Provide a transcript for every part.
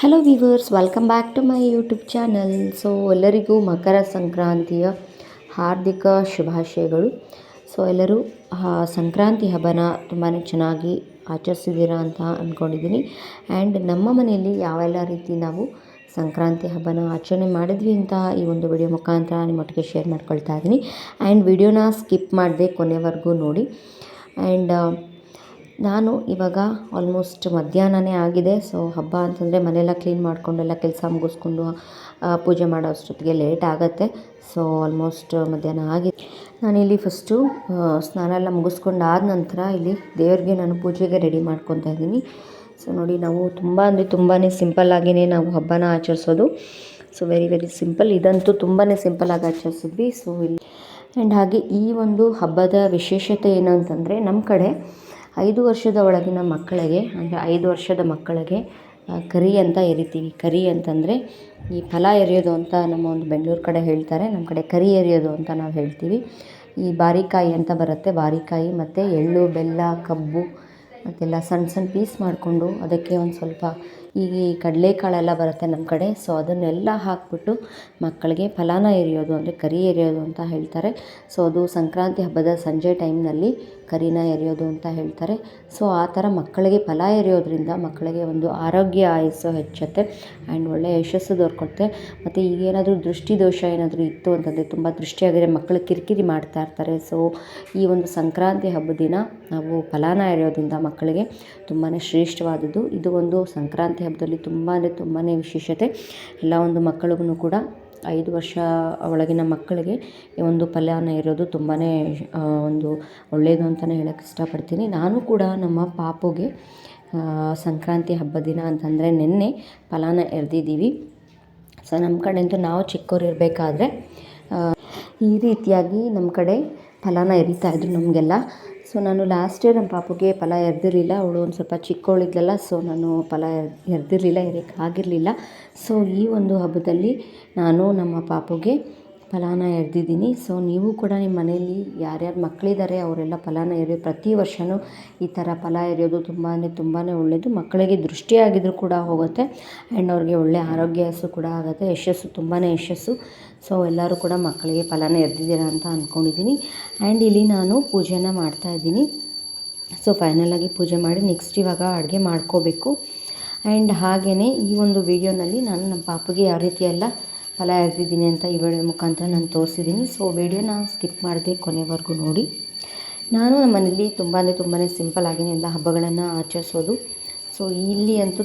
Hello viewers, welcome back to my YouTube channel. So ಎಲ್ಲರಿಗೂ ಮಕರ ಸಂಕ್ರಾಂತಿಯ ಹಾರ್ದಿಕ ಶುಭಾಶಯಗಳು. ಸೊ ಎಲ್ಲರೂ ಸಂಕ್ರಾಂತಿ ಹಬ್ಬನ ತುಂಬಾ ಚೆನ್ನಾಗಿ ಆಚರಿಸಿದ್ದೀರಾ ಅಂತ ಅಂದ್ಕೊಂಡಿದ್ದೀನಿ. ಆ್ಯಂಡ್ ನಮ್ಮ ಮನೆಯಲ್ಲಿ ಯಾವೆಲ್ಲ ರೀತಿ ನಾವು ಸಂಕ್ರಾಂತಿ ಹಬ್ಬನ ಆಚರಣೆ ಮಾಡಿದ್ವಿ ಅಂತ ಈ ಒಂದು ವಿಡಿಯೋ ಮುಖಾಂತರ ನಿಮ್ಮೊಟ್ಟಿಗೆ ಶೇರ್ ಮಾಡ್ಕೊಳ್ತಾ ಇದ್ದೀನಿ. ಆ್ಯಂಡ್ ವಿಡಿಯೋನ ಸ್ಕಿಪ್ ಮಾಡದೆ ಕೊನೆವರೆಗೂ ನೋಡಿ. ಆ್ಯಂಡ್ ನಾನು ಇವಾಗ ಆಲ್ಮೋಸ್ಟ್ ಮಧ್ಯಾಹ್ನನೇ ಆಗಿದೆ. ಸೊ ಹಬ್ಬ ಅಂತಂದರೆ ಮನೆಯೆಲ್ಲ ಕ್ಲೀನ್ ಮಾಡಿಕೊಂಡು ಎಲ್ಲ ಕೆಲಸ ಮುಗಿಸ್ಕೊಂಡು ಪೂಜೆ ಮಾಡೋ ಅಷ್ಟೊತ್ತಿಗೆ ಲೇಟ್ ಆಗುತ್ತೆ. ಸೊ ಆಲ್ಮೋಸ್ಟ್ ಮಧ್ಯಾಹ್ನ ಆಗಿದೆ. ನಾನಿಲ್ಲಿ ಫಸ್ಟು ಸ್ನಾನ ಎಲ್ಲ ಮುಗಿಸ್ಕೊಂಡು ಆದ ನಂತರ ಇಲ್ಲಿ ದೇವ್ರಿಗೆ ನಾನು ಪೂಜೆಗೆ ರೆಡಿ ಮಾಡ್ಕೊತಾ ಇದ್ದೀನಿ. ಸೊ ನೋಡಿ, ನಾವು ತುಂಬಾ ಸಿಂಪಲ್ಲಾಗಿಯೇ ನಾವು ಹಬ್ಬನ ಆಚರಿಸೋದು. So very simple. ಇದಂತೂ ತುಂಬಾ ಸಿಂಪಲ್ಲಾಗಿ ಆಚರಿಸಿದ್ವಿ. ಸೊ ಇಲ್ಲಿ ಆ್ಯಂಡ್ ಹಾಗೆ ಈ ಒಂದು ಹಬ್ಬದ ವಿಶೇಷತೆ ಏನು ಅಂತಂದರೆ, ನಮ್ಮ ಕಡೆ 5 ವರ್ಷದ ಒಳಗಿನ ಮಕ್ಕಳಿಗೆ, ಅಂದರೆ 5 ವರ್ಷದ ಮಕ್ಕಳಿಗೆ ಕರಿ ಅಂತ ಎರಿತೀವಿ. ಕರಿ ಅಂತಂದರೆ ಈ ಫಲ ಎರೆಯೋದು ಅಂತ ನಮ್ಮ ಒಂದು ಬೆಂಗಳೂರು ಕಡೆ ಹೇಳ್ತಾರೆ. ನಮ್ಮ ಕಡೆ ಕರಿ ಎರೆಯೋದು ಅಂತ ನಾವು ಹೇಳ್ತೀವಿ. ಈ ಬಾರಿಕಾಯಿ ಅಂತ ಬರುತ್ತೆ, ಬಾರಿಕಾಯಿ ಮತ್ತು ಎಳ್ಳು, ಬೆಲ್ಲ, ಕಬ್ಬು ಮತ್ತೆಲ್ಲ ಸಣ್ಣ ಪೀಸ್ ಮಾಡಿಕೊಂಡು ಅದಕ್ಕೆ ಒಂದು ಸ್ವಲ್ಪ ಈ ಕಡಲೆಕಾಳೆಲ್ಲ ಬರುತ್ತೆ ನಮ್ಮ ಕಡೆ. ಸೊ ಅದನ್ನೆಲ್ಲ ಹಾಕ್ಬಿಟ್ಟು ಮಕ್ಕಳಿಗೆ ಫಲಾನ ಎರೆಯೋದು, ಅಂದರೆ ಕರಿ ಎರೆಯೋದು ಅಂತ ಹೇಳ್ತಾರೆ. ಸೊ ಅದು ಸಂಕ್ರಾಂತಿ ಹಬ್ಬದ ಸಂಜೆ ಟೈಮ್ನಲ್ಲಿ ಕರಿನ ಎರೆಯೋದು ಅಂತ ಹೇಳ್ತಾರೆ. ಸೊ ಆ ಥರ ಮಕ್ಕಳಿಗೆ ಫಲ ಎರೆಯೋದ್ರಿಂದ ಮಕ್ಕಳಿಗೆ ಒಂದು ಆರೋಗ್ಯ ಆಯಸ್ಸು ಹೆಚ್ಚುತ್ತೆ ಆ್ಯಂಡ್ ಒಳ್ಳೆಯ ಯಶಸ್ಸು ದೊರಕುತ್ತೆ. ಮತ್ತು ಈಗೇನಾದರೂ ದೃಷ್ಟಿ ದೋಷ ಏನಾದರೂ ಇತ್ತು ಅಂತಂದರೆ, ತುಂಬ ದೃಷ್ಟಿಯಾಗಿದ್ರೆ ಮಕ್ಕಳು ಕಿರಿಕಿರಿ ಮಾಡ್ತಾ ಇರ್ತಾರೆ. ಸೊ ಈ ಒಂದು ಸಂಕ್ರಾಂತಿ ಹಬ್ಬದ ದಿನ ನಾವು ಫಲಾನ ಎರೆಯೋದ್ರಿಂದ ಮಕ್ಕಳಿಗೆ ತುಂಬಾ ಶ್ರೇಷ್ಠವಾದದ್ದು. ಇದು ಒಂದು ಸಂಕ್ರಾಂತಿ ಹಬ್ಬದಲ್ಲಿ ತುಂಬಾ ವಿಶೇಷತೆ. ಎಲ್ಲ ಒಂದು ಮಕ್ಕಳಿಗೂ ಕೂಡ 5 ವರ್ಷ ಒಳಗಿನ ಮಕ್ಕಳಿಗೆ ಈ ಒಂದು ಫಲಾನ ಎರೆಯೋದು ತುಂಬಾ ಒಂದು ಒಳ್ಳೆಯದು ಅಂತಲೇ ಹೇಳೋಕ್ಕೆ ಇಷ್ಟಪಡ್ತೀನಿ. ನಾನು ಕೂಡ ನಮ್ಮ ಪಾಪುಗೆ ಸಂಕ್ರಾಂತಿ ಹಬ್ಬದ ದಿನ ಅಂತಂದರೆ ನಿನ್ನೆ ಫಲಾನ ಎರೆದಿದ್ದೀವಿ. ಸೊ ನಮ್ಮ ಕಡೆ ಅಂತೂ ನಾವು ಚಿಕ್ಕವ್ರು ಇರಬೇಕಾದ್ರೆ ಈ ರೀತಿಯಾಗಿ ನಮ್ಮ ಕಡೆ ಫಲಾನ ಎರಿತಾಯಿದ್ರು ನಮಗೆಲ್ಲ. ಸೊ ನಾನು ಲಾಸ್ಟ್ ಇಯರ್ ನಮ್ಮ ಪಾಪುಗೆ ಫಲ ಎರೆದಿರಲಿಲ್ಲ. ಅವಳು ಒಂದು ಸ್ವಲ್ಪ ಚಿಕ್ಕವಳಿದ್ಲಲ್ಲ, ಸೊ ನಾನು ಫಲ ಎರೆದಿರಲಿಲ್ಲ, ಆಗಿರಲಿಲ್ಲ. ಸೊ ಈ ಒಂದು ಹಬ್ಬದಲ್ಲಿ ನಾನು ನಮ್ಮ ಪಾಪುಗೆ ಫಲಾನ ಎರೆದಿದ್ದೀನಿ. ಸೊ ನೀವು ಕೂಡ ನಿಮ್ಮ ಮನೆಯಲ್ಲಿ ಯಾರ್ಯಾರು ಮಕ್ಕಳಿದ್ದಾರೆ ಅವರೆಲ್ಲ ಫಲಾನ ಪ್ರತಿ ವರ್ಷವೂ ಈ ಥರ ಫಲ ಎರೆಯೋದು ತುಂಬಾ ಒಳ್ಳೆಯದು. ಮಕ್ಕಳಿಗೆ ದೃಷ್ಟಿಯಾಗಿದ್ದರೂ ಕೂಡ ಹೋಗುತ್ತೆ ಆ್ಯಂಡ್ ಅವ್ರಿಗೆ ಒಳ್ಳೆಯ ಆರೋಗ್ಯ ಕೂಡ ಆಗುತ್ತೆ, ಯಶಸ್ಸು ತುಂಬಾ ಯಶಸ್ಸು. ಸೊ ಎಲ್ಲರೂ ಕೂಡ ಮಕ್ಕಳಿಗೆ ಫಲಾನ ಎರೆದಿದ್ದೀರಾ ಅಂತ ಅಂದ್ಕೊಂಡಿದ್ದೀನಿ. ಆ್ಯಂಡ್ ಇಲ್ಲಿ ನಾನು ಪೂಜೆನ ಮಾಡ್ತಾಯಿದ್ದೀನಿ. ಸೊ ಫೈನಲಾಗಿ ಪೂಜೆ ಮಾಡಿ ನೆಕ್ಸ್ಟ್ ಇವಾಗ ಅಡುಗೆ ಮಾಡ್ಕೋಬೇಕು. ಆ್ಯಂಡ್ ಹಾಗೆಯೇ ಈ ಒಂದು ವಿಡಿಯೋನಲ್ಲಿ ನಾನು ನಮ್ಮ ಪಾಪುಗೆ ಯಾವ ರೀತಿ ಎಲ್ಲ ಫಲ ಎರೆದಿದ್ದೀನಿ ಅಂತ ಈ ವಿಡಿಯೋ ಮುಖಾಂತರ ನಾನು ತೋರಿಸಿದ್ದೀನಿ. ಸೊ ವಿಡಿಯೋನ ಸ್ಕಿಪ್ ಮಾಡದೆ ಕೊನೆವರೆಗೂ ನೋಡಿ. ನಾನು ನಮ್ಮ ಮನೇಲಿ ತುಂಬಾ ಸಿಂಪಲ್ಲಾಗಿಯೇ ಎಲ್ಲ ಹಬ್ಬಗಳನ್ನು ಆಚರಿಸೋದು. ಸೊ ಇಲ್ಲಿ ಅಂತೂ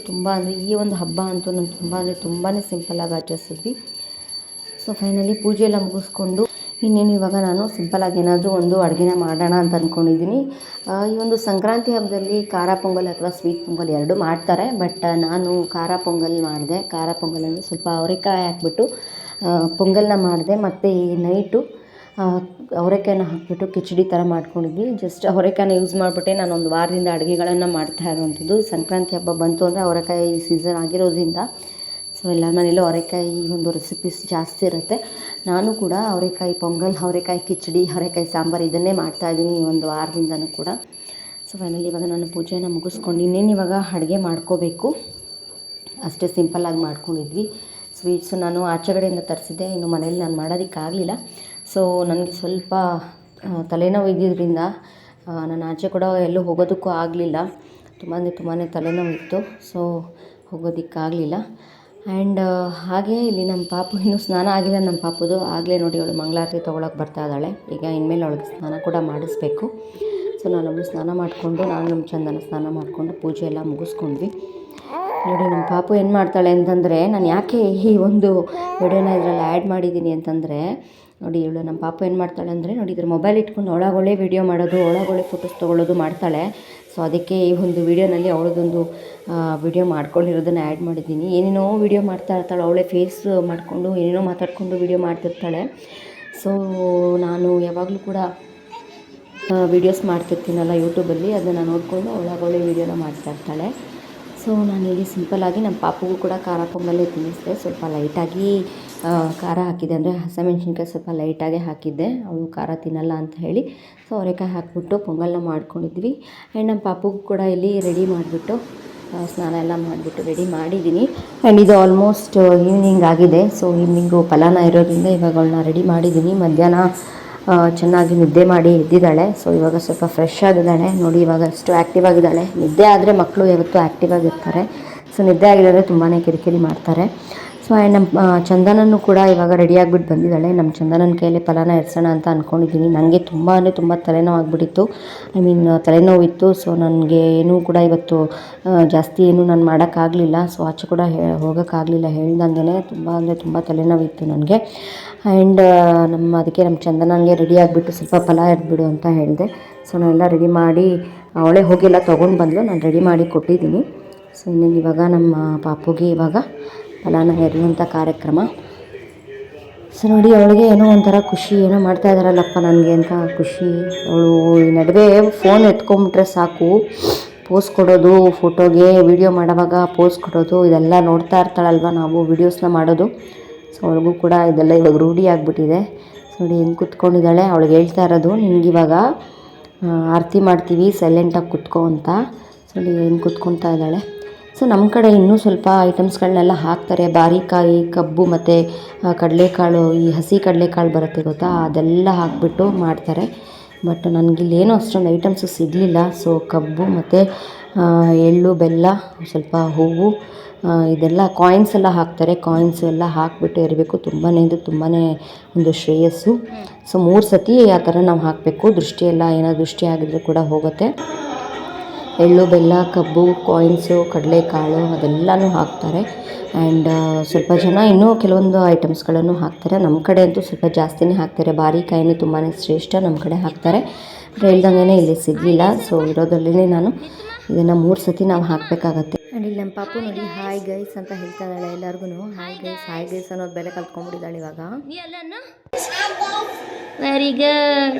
ಈ ಒಂದು ಹಬ್ಬ ಅಂತೂ ನಾನು ತುಂಬಾ ಸಿಂಪಲ್ಲಾಗಿ ಆಚರಿಸಿದ್ವಿ. ಸೊ ಫೈನಲಿ ಪೂಜೆ ಎಲ್ಲ ಮುಗಿಸ್ಕೊಂಡು ಇನ್ನೇನು ಇವಾಗ ನಾನು ಸಿಂಪಲ್ಲಾಗಿ ಏನಾದರೂ ಒಂದು ಅಡುಗೆನ ಮಾಡೋಣ ಅಂತ ಅಂದ್ಕೊಂಡಿದ್ದೀನಿ. ಈ ಒಂದು ಸಂಕ್ರಾಂತಿ ಹಬ್ಬದಲ್ಲಿ ಖಾರ ಪೊಂಗಲ್ ಅಥವಾ ಸ್ವೀಟ್ ಪೊಂಗಲ್ ಎರಡೂ ಮಾಡ್ತಾರೆ. ಬಟ್ ನಾನು ಖಾರ ಪೊಂಗಲ್ ಮಾಡಿದೆ. ಖಾರ ಪೊಂಗಲಲ್ಲಿ ಸ್ವಲ್ಪ ಅವರೆಕಾಯಿ ಹಾಕ್ಬಿಟ್ಟು ಪೊಂಗಲ್ನ ಮಾಡಿದೆ. ಮತ್ತು ಈ ನೈಟು ಅವರೆಕಾಯಿನ ಹಾಕಿಬಿಟ್ಟು ಕಿಚಡಿ ಥರ ಮಾಡ್ಕೊಂಡಿದ್ವಿ. ಜಸ್ಟ್ ಅವರೆಕಾಯಿನ ಯೂಸ್ ಮಾಡಿಬಿಟ್ಟೆ ನಾನು ಒಂದು ವಾರದಿಂದ ಅಡುಗೆಗಳನ್ನು ಮಾಡ್ತಾ ಇರೋವಂಥದ್ದು. ಸಂಕ್ರಾಂತಿ ಹಬ್ಬ ಬಂತು ಅಂದರೆ ಅವರೆಕಾಯಿ ಸೀಸನ್ ಆಗಿರೋದ್ರಿಂದ ಸೊ ಎಲ್ಲ ಮನೇಲೂ ಅವರೆಕಾಯಿ ಒಂದು ರೆಸಿಪೀಸ್ ಜಾಸ್ತಿ ಇರುತ್ತೆ. ನಾನು ಕೂಡ ಅವರೆಕಾಯಿ ಪೊಂಗಲ್, ಅವರೆಕಾಯಿ ಕಿಚಡಿ, ಅವರೆಕಾಯಿ ಸಾಂಬಾರು ಇದನ್ನೇ ಮಾಡ್ತಾಯಿದ್ದೀನಿ ಈ ಒಂದು ವಾರದಿಂದನೂ ಕೂಡ. ಸೊ ಫೈನಲಿ ಇವಾಗ ನಾನು ಪೂಜೆನ ಮುಗಿಸ್ಕೊಂಡು ಇನ್ನೇನು ಇವಾಗ ಅಡುಗೆ ಮಾಡ್ಕೋಬೇಕು. ಅಷ್ಟೇ ಸಿಂಪಲ್ಲಾಗಿ ಮಾಡ್ಕೊಂಡಿದ್ವಿ. ಸ್ವೀಟ್ಸು ನಾನು ಆಚೆಗಡೆಯಿಂದ ತರಿಸಿದ್ದೆ, ಇನ್ನು ಮನೇಲಿ ನಾನು ಮಾಡೋದಕ್ಕಾಗಲಿಲ್ಲ. ಸೊ ನನಗೆ ಸ್ವಲ್ಪ ತಲೆನೋವು ಇದ್ದಿದ್ದರಿಂದ ನಾನು ಆಚೆ ಕೂಡ ಎಲ್ಲೂ ಹೋಗೋದಕ್ಕೂ ಆಗಲಿಲ್ಲ. ತುಂಬಾ ತಲೆನೋವು ಇತ್ತು. ಸೊ ಹೋಗೋದಕ್ಕಾಗಲಿಲ್ಲ. ಆ್ಯಂಡ್ ಹಾಗೆ ಇಲ್ಲಿ ನಮ್ಮ ಪಾಪು ಇನ್ನೂ ಸ್ನಾನ ಆಗಿಲ್ಲ. ನಮ್ಮ ಪಾಪುದು ಆಗಲೇ ನೋಡಿ, ಅವಳು ಮಂಗಳಾರತಿ ತೊಗೊಳಕ್ಕೆ ಬರ್ತಾ ಇದ್ದಾಳೆ. ಈಗ ಇನ್ಮೇಲೆ ಅವಳಿಗೆ ಸ್ನಾನ ಕೂಡ ಮಾಡಿಸ್ಬೇಕು. ಸೊ ನಾನು ಅವಳು ಸ್ನಾನ ಮಾಡಿಕೊಂಡು ನಾನು ನಮ್ಮ ಚಂದನ ಸ್ನಾನ ಮಾಡಿಕೊಂಡು ಪೂಜೆ ಎಲ್ಲ ಮುಗಿಸ್ಕೊಂಡ್ವಿ. ನೋಡಿ ನಮ್ಮ ಪಾಪು ಏನು ಮಾಡ್ತಾಳೆ ಅಂತಂದರೆ, ನಾನು ಯಾಕೆ ಈ ಒಂದು ವಿಡಿಯೋನ ಇದರಲ್ಲಿ ಆ್ಯಡ್ ಮಾಡಿದ್ದೀನಿ ಅಂತಂದರೆ, ನೋಡಿ ಇವಳು ನಮ್ಮ ಪಾಪು ಏನು ಮಾಡ್ತಾಳೆ ಅಂದರೆ, ನೋಡಿ ಇದ್ರ ಮೊಬೈಲ್ ಇಟ್ಕೊಂಡು ಒಳಗೊಳ್ಳೆ ವೀಡಿಯೋ ಮಾಡೋದು, ಒಳಗೊಳ್ಳೆ ಫೋಟೋಸ್ ತೊಗೊಳ್ಳೋದು ಮಾಡ್ತಾಳೆ. ಸೊ ಅದಕ್ಕೆ ಈ ಒಂದು ವೀಡಿಯೋನಲ್ಲಿ ಅವಳದೊಂದು ವಿಡಿಯೋ ಮಾಡ್ಕೊಂಡಿರೋದನ್ನು ಆ್ಯಡ್ ಮಾಡಿದ್ದೀನಿ. ಏನೇನೋ ವೀಡಿಯೋ ಮಾಡ್ತಾ ಇರ್ತಾಳೆ, ಅವಳೇ ಫೇಸ್ ಮಾಡಿಕೊಂಡು ಏನೇನೋ ಮಾತಾಡಿಕೊಂಡು ವೀಡಿಯೋ ಮಾಡ್ತಿರ್ತಾಳೆ. ಸೊ ನಾನು ಯಾವಾಗಲೂ ಕೂಡ ವೀಡಿಯೋಸ್ ಮಾಡ್ತಿರ್ತೀನಲ್ಲ ಯೂಟ್ಯೂಬಲ್ಲಿ, ಅದನ್ನು ನೋಡಿಕೊಂಡು ಅವಳೇ ವೀಡಿಯೋನ ಮಾಡ್ತಾಯಿರ್ತಾಳೆ. ಸೊ ನಾನಿಲ್ಲಿ ಸಿಂಪಲ್ಲಾಗಿ ನಮ್ಮ ಪಾಪುಗೂ ಕೂಡ ಖಾರ ಪೊಂಗಲ್ಲೇ ತಿನ್ನಿಸಿದೆ. ಸ್ವಲ್ಪ ಲೈಟಾಗಿ ಖಾರ ಹಾಕಿದ್ದೆ, ಅಂದರೆ ಹಸಿಮೆಣ್ಸಿನ್ಕಾಯಿ ಸ್ವಲ್ಪ ಲೈಟಾಗೆ ಹಾಕಿದ್ದೆ, ಅವಳು ಖಾರ ತಿನ್ನಲ್ಲ ಅಂತ ಹೇಳಿ. ಸೊ ಅವರೆಕಾಯಿ ಹಾಕಿಬಿಟ್ಟು ಪೊಂಗಲ್ನ ಮಾಡ್ಕೊಂಡಿದ್ವಿ. ಆ್ಯಂಡ್ ನಮ್ಮ ಪಾಪುಗೂ ಕೂಡ ಇಲ್ಲಿ ರೆಡಿ ಮಾಡಿಬಿಟ್ಟು ಸ್ನಾನ ಎಲ್ಲ ಮಾಡಿಬಿಟ್ಟು ರೆಡಿ ಮಾಡಿದ್ದೀನಿ. ಆ್ಯಂಡ್ ಇದು ಆಲ್ಮೋಸ್ಟ್ ಈವ್ನಿಂಗ್ ಆಗಿದೆ. ಸೊ ಈವ್ನಿಂಗು ಫಲಾನ ಇರೋದ್ರಿಂದ ಇವಾಗ ಅವಳನ್ನ ರೆಡಿ ಮಾಡಿದ್ದೀನಿ. ಮಧ್ಯಾಹ್ನ ಚೆನ್ನಾಗಿ ನಿದ್ದೆ ಮಾಡಿ ಎದ್ದಿದ್ದಾಳೆ. ಸೊ ಇವಾಗ ಸ್ವಲ್ಪ ಫ್ರೆಶ್ ಆಗಿದ್ದಾಳೆ. ನೋಡಿ ಇವಾಗ ಎಷ್ಟು ಆ್ಯಕ್ಟಿವ್ ಆಗಿದ್ದಾಳೆ. ನಿದ್ದೆ ಆದರೆ ಮಕ್ಕಳು ಯಾವತ್ತೂ ಆ್ಯಕ್ಟಿವ್ ಆಗಿರ್ತಾರೆ. ಸೊ ನಿದ್ದೆ ಆಗಿದ್ದಾರೆ ತುಂಬಾ ಕಿರಿಕಿರಿ ಮಾಡ್ತಾರೆ. ಸೊ ಆ್ಯಂಡ್ ನಮ್ಮ ಚಂದನನ್ನು ಕೂಡ ಇವಾಗ ರೆಡಿ ಆಗಿಬಿಟ್ಟು ಬಂದಿದ್ದಾಳೆ. ನಮ್ಮ ಚಂದನನ ಕೈಯಲ್ಲಿ ಫಲಾನ ಎರ್ಸೋಣ ಅಂತ ಅಂದ್ಕೊಂಡಿದ್ದೀನಿ. ನನಗೆ ತುಂಬ ಅಂದರೆ ತುಂಬ ತಲೆನೋವು ಆಗಿಬಿಟ್ಟಿತ್ತು. ತಲೆನೋವಿತ್ತು. ಸೊ ನನಗೆ ಏನೂ ಕೂಡ ಇವತ್ತು ಜಾಸ್ತಿ ಏನು ನಾನು ಮಾಡೋಕ್ಕಾಗಲಿಲ್ಲ. ಸೊ ಆಚೆ ಕೂಡ ಹೋಗೋಕ್ಕಾಗಲಿಲ್ಲ. ಹೇಳ್ದಂಗೆ ತುಂಬ ಅಂದರೆ ತುಂಬ ತಲೆನೋವಿತ್ತು ನನಗೆ. ಆ್ಯಂಡ್ ಅದಕ್ಕೆ ನಮ್ಮ ಚಂದನಂಗೆ ರೆಡಿ ಆಗಿಬಿಟ್ಟು ಸ್ವಲ್ಪ ಫಲ ಎರ್ದ್ಬಿಡು ಅಂತ ಹೇಳಿದೆ. ಸೊ ನಾನೆಲ್ಲ ರೆಡಿ ಮಾಡಿ ಅವಳೇ ಹೋಗಿಲ್ಲ ತೊಗೊಂಡು ಬಂದಳು. ನಾನು ರೆಡಿ ಮಾಡಿ ಕೊಟ್ಟಿದ್ದೀನಿ. ಸೊ ಇನ್ನೇನು ಇವಾಗ ನಮ್ಮ ಪಾಪುಗೆ ಇವಾಗ ಫಲಾನ ಎರೆಯುವಂಥ ಕಾರ್ಯಕ್ರಮ. ಸೊ ನೋಡಿ ಅವಳಿಗೆ ಏನೋ ಒಂಥರ ಖುಷಿ, ಏನೋ ಮಾಡ್ತಾ ಇದ್ದಾರಲ್ಲಪ್ಪ ನನಗೆ ಅಂತ ಖುಷಿ. ಅವಳು ಈ ನಡುವೆ ಫೋನ್ ಎತ್ಕೊಂಡ್ಬಿಟ್ರೆ ಸಾಕು, ಪೋಸ್ ಕೊಡೋದು, ಫೋಟೋಗೆ ವೀಡಿಯೋ ಮಾಡೋವಾಗ ಪೋಸ್ ಕೊಡೋದು, ಇದೆಲ್ಲ ನೋಡ್ತಾ ಇರ್ತಾಳಲ್ವ ನಾವು ವೀಡಿಯೋಸ್ನ ಮಾಡೋದು. ಸೊ ಅವಳಿಗೂ ಕೂಡ ಇದೆಲ್ಲ ಇವಾಗ ರೂಢಿ ಆಗಿಬಿಟ್ಟಿದೆ. ಸೊ ನೋಡಿ ಹೆಂಗೆ ಕೂತ್ಕೊಂಡಿದ್ದಾಳೆ. ಅವಳಿಗೆ ಹೇಳ್ತಾ ಇರೋದು ನಿನಗಿವಾಗ ಆರತಿ ಮಾಡ್ತೀವಿ, ಸೈಲೆಂಟಾಗಿ ಕೂತ್ಕೋ ಅಂತ. ಸೊ ನೋಡಿ ಹೆಂಗೆ ಕೂತ್ಕೊತಾ ಇದ್ದಾಳೆ. ಸೊ ನಮ್ಮ ಕಡೆ ಇನ್ನೂ ಸ್ವಲ್ಪ ಐಟಮ್ಸ್ಗಳನ್ನೆಲ್ಲ ಹಾಕ್ತಾರೆ. ಬಾರಿಕಾಯಿ, ಕಬ್ಬು ಮತ್ತು ಕಡಲೆಕಾಳು, ಈ ಹಸಿ ಕಡಲೆಕಾಳು ಬರುತ್ತೆ ಗೊತ್ತಾ, ಅದೆಲ್ಲ ಹಾಕಿಬಿಟ್ಟು ಮಾಡ್ತಾರೆ. ಬಟ್ ನನಗಿಲ್ಲೇನೋ ಅಷ್ಟೊಂದು ಐಟಮ್ಸು ಸಿಗಲಿಲ್ಲ. ಸೊ ಕಬ್ಬು ಮತ್ತು ಎಳ್ಳು, ಬೆಲ್ಲ, ಸ್ವಲ್ಪ ಹೂವು, ಇದೆಲ್ಲ ಕಾಯಿನ್ಸ್ ಎಲ್ಲ ಹಾಕ್ತಾರೆ. ಕಾಯಿನ್ಸು ಎಲ್ಲ ಹಾಕಿಬಿಟ್ಟು ಇರಬೇಕು. ತುಂಬಾ ಇದು ತುಂಬಾ ಒಂದು ಶ್ರೇಯಸ್ಸು. ಸೊ 3 ಸತಿ ಆ ಥರ ನಾವು ಹಾಕಬೇಕು. ದೃಷ್ಟಿ ಎಲ್ಲ ಏನಾದರೂ ದೃಷ್ಟಿ ಆಗಿದ್ರೆ ಕೂಡ ಹೋಗುತ್ತೆ. ಎಳ್ಳು, ಬೆಲ್ಲ, ಕಬ್ಬು, ಕಾಯಿನ್ಸು, ಕಡಲೆಕಾಳು ಅದೆಲ್ಲನೂ ಹಾಕ್ತಾರೆ. ಆ್ಯಂಡ್ ಸ್ವಲ್ಪ ಜನ ಇನ್ನೂ ಕೆಲವೊಂದು ಐಟಮ್ಸ್ಗಳನ್ನು ಹಾಕ್ತಾರೆ. ನಮ್ಮ ಕಡೆ ಅಂತೂ ಸ್ವಲ್ಪ ಜಾಸ್ತಿನೇ ಹಾಕ್ತಾರೆ. ಬಾರಿಕಾಯಿನೇ ತುಂಬಾ ಶ್ರೇಷ್ಠ ನಮ್ಮ ಕಡೆ ಹಾಕ್ತಾರೆ. ಹೇಳ್ದಂಗೆ ಇಲ್ಲಿ ಸಿಗಲಿಲ್ಲ. ಸೊ ಇರೋದ್ರಲ್ಲೇ ನಾನು ಇದನ್ನು 3 ಸತಿ ನಾವು ಹಾಕಬೇಕಾಗತ್ತೆ. ಆ್ಯಂಡ್ ಇಲ್ಲಿ ನಮ್ಮ ಪಾಪು ನೋಡಿ ಹಾಯ್ ಗೈಸ್ ಅಂತ ಹೇಳ್ತಾ ಇದ್ದಾಳೆ ಎಲ್ಲರಿಗೂ. ಹಾಯ್ ಗೈಸ್ ಅನ್ನೋದು ಬೆಲೆ ಕಲ್ತ್ಕೊಂಡ್ಬಿಟ್ಟಿದ್ದಾಳೆ ಇವಾಗ. Very good.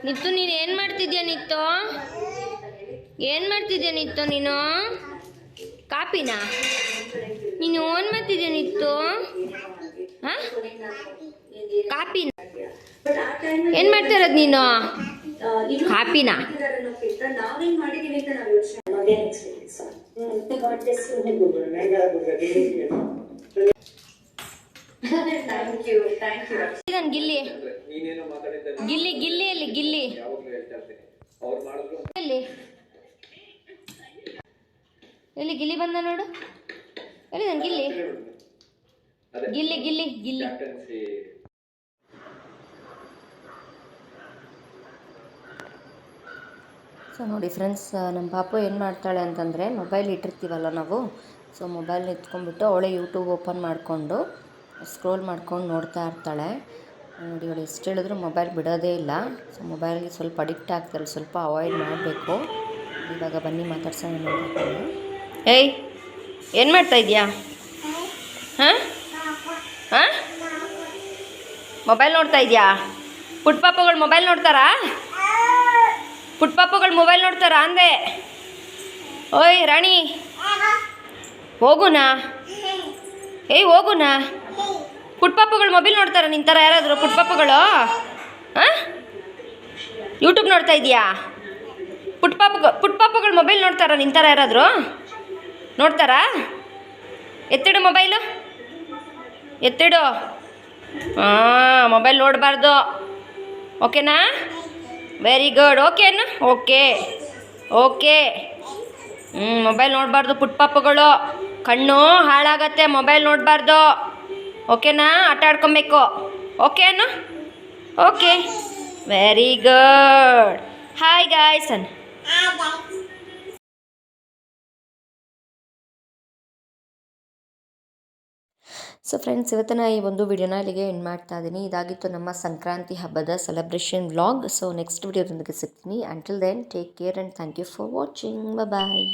ನಿತ್ತು ನೀನು ಏನು ಮಾಡ್ತಿದ್ಯಾ? ಏನು ಮಾಡ್ತಿದ್ಯಾ ನೀನು? ಕಾಪಿನಾ? ನೀನು ಏನು ಮಾಡ್ತಿದ್ಯಾ ನಿತ್ತು? ಹಾಂ, ಕಾಪಿನ ಏನು ಮಾಡ್ತಾ ಇರೋದು ನೀನು? ಕಾಪಿನಾ? ನಾನು ಗಿಲ್ಲಿ ಅಲ್ಲಿ ಗಿಲ್ಲಿ ಎಲ್ಲಿ ಗಿಲ್ಲಿ ಬಂದ ನೋಡು. ಎಲ್ಲಿ ನಾನು ಗಿಲ್ಲಿ ಗಿಲ್ಲಿ ಗಿಲ್ಲಿ ಗಿಲ್ಲಿ. ಸೊ ನೋಡಿ ಫ್ರೆಂಡ್ಸ್, ನಮ್ಮ ಪಾಪು ಏನು ಮಾಡ್ತಾಳೆ ಅಂತಂದರೆ, ಮೊಬೈಲ್ ಇಟ್ಟಿರ್ತೀವಲ್ಲ ನಾವು, ಸೊ ಮೊಬೈಲ್ ಎತ್ಕೊಂಡ್ಬಿಟ್ಟು ಅವಳೇ ಯೂಟ್ಯೂಬ್ ಓಪನ್ ಮಾಡಿಕೊಂಡು ಸ್ಕ್ರೋಲ್ ಮಾಡ್ಕೊಂಡು ನೋಡ್ತಾ ಇರ್ತಾಳೆ. ನೋಡಿ ಅವಳು ಎಷ್ಟು ಹೇಳಿದ್ರು ಮೊಬೈಲ್ ಬಿಡೋದೇ ಇಲ್ಲ. ಸೊ ಮೊಬೈಲ್ಗೆ ಸ್ವಲ್ಪ ಅಡಿಕ್ಟ್ ಆಗ್ತಾಳೆ. ಸ್ವಲ್ಪ ಅವಾಯ್ಡ್ ಮಾಡಬೇಕು. ಇವಾಗ ಬನ್ನಿ ಮಾತಾಡ್ಸೋಣ. ಏಯ್, ಏನು ಮಾಡ್ತಾ ಇದೆಯಾ? ಹಾಂ ಹಾಂ, ಮೊಬೈಲ್ ನೋಡ್ತಾ ಇದೆಯಾ? ಪುಟ್ಪಾಪುಗಳು ಮೊಬೈಲ್ ನೋಡ್ತಾರಾ? ಪುಟ್ಪಾಪುಗಳು ಮೊಬೈಲ್ ನೋಡ್ತಾರಾ ಅಂದೆ? ಓಯ್ ರಾಣಿ, ಹೋಗುನಾ? ಏಯ್ ಹೋಗುನಾ? ಪುಟ್ಪಾಪುಗಳು ಮೊಬೈಲ್ ನೋಡ್ತಾರಾ ನಿನ್ನ ಥರ ಯಾರಾದರೂ? ಪುಟ್ಪಾಪುಗಳು ಹಾಂ ಯೂಟ್ಯೂಬ್ ನೋಡ್ತಾ ಇದೆಯಾ? ಪುಟ್ಪಾಪುಗಳು ಮೊಬೈಲ್ ನೋಡ್ತಾರಾ ನಿನ್ನ ಥರ ಯಾರಾದರೂ? ನೋಡ್ತಾರಾ? ಎತ್ತಿಡು ಮೊಬೈಲು, ಎತ್ತಿಡು. ಹಾಂ, ಮೊಬೈಲ್ ನೋಡಬಾರ್ದು. ಓಕೆನಾ? Very good. ಓಕೆನಾ? Okay okay. ಮೊಬೈಲ್ ನೋಡಬಾರ್ದು ಪುಟ್ಪಾಪುಗಳು. ಕಣ್ಣು ಹಾಳಾಗತ್ತೆ, ಮೊಬೈಲ್ ನೋಡಬಾರ್ದು. ಓಕೆನಾ? ಆಟ ಆಡ್ಕೊಬೇಕು. ಓಕೆನಾ? Okay, very good. Hi guys ಅನ್. ಸೊ ಫ್ರೆಂಡ್ಸ್, ಇವತ್ತಿನ ಈ ಒಂದು ವಿಡಿಯೋನ ಇಲ್ಲಿಗೆ ಎಂಡ್ ಮಾಡ್ತಾ ಇದ್ದೀನಿ. ಇದಾಗಿತ್ತು ನಮ್ಮ ಸಂಕ್ರಾಂತಿ ಹಬ್ಬದ ಸೆಲೆಬ್ರೇಷನ್ ವ್ಲಾಗ್. ಸೊ ನೆಕ್ಸ್ಟ್ ವಿಡಿಯೋದೊಂದಿಗೆ ಸಿಗ್ತೀನಿ. Until then take care and thank you for watching. Bye.